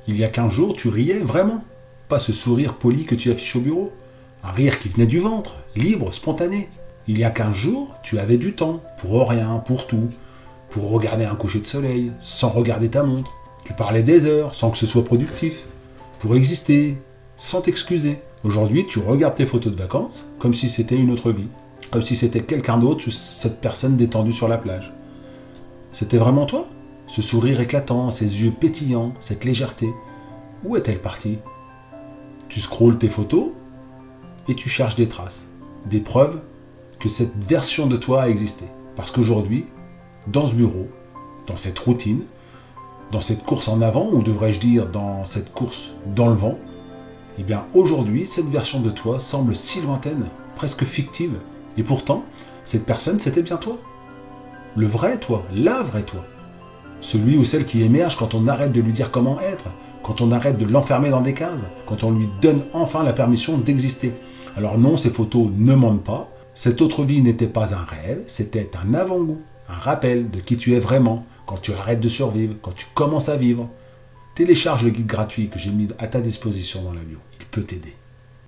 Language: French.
Il y a 15 jours, tu riais vraiment. Pas ce sourire poli que tu affiches au bureau. Un rire qui venait du ventre, libre, spontané. Il y a 15 jours, tu avais du temps, pour rien, pour tout. Pour regarder un coucher de soleil, sans regarder ta montre. Tu parlais des heures, sans que ce soit productif. Pour exister, sans t'excuser. Aujourd'hui, tu regardes tes photos de vacances, comme si c'était une autre vie. Comme si c'était quelqu'un d'autre, cette personne détendue sur la plage. C'était vraiment toi? Ce sourire éclatant, ces yeux pétillants, cette légèreté. Où est-elle partie? Tu scrolles tes photos et tu cherches des traces, des preuves que cette version de toi a existé. Parce qu'aujourd'hui, dans ce bureau, dans cette routine, dans cette course en avant, ou devrais-je dire dans cette course dans le vent, eh bien aujourd'hui, cette version de toi semble si lointaine, presque fictive. Et pourtant, cette personne, c'était bien toi. Le vrai toi, la vraie toi. Celui ou celle qui émerge quand on arrête de lui dire comment être, quand on arrête de l'enfermer dans des cases, quand on lui donne enfin la permission d'exister. Alors non, ces photos ne mentent pas. Cette autre vie n'était pas un rêve, c'était un avant-goût, un rappel de qui tu es vraiment, quand tu arrêtes de survivre, quand tu commences à vivre. Télécharge le guide gratuit que j'ai mis à ta disposition dans la bio. Il peut t'aider.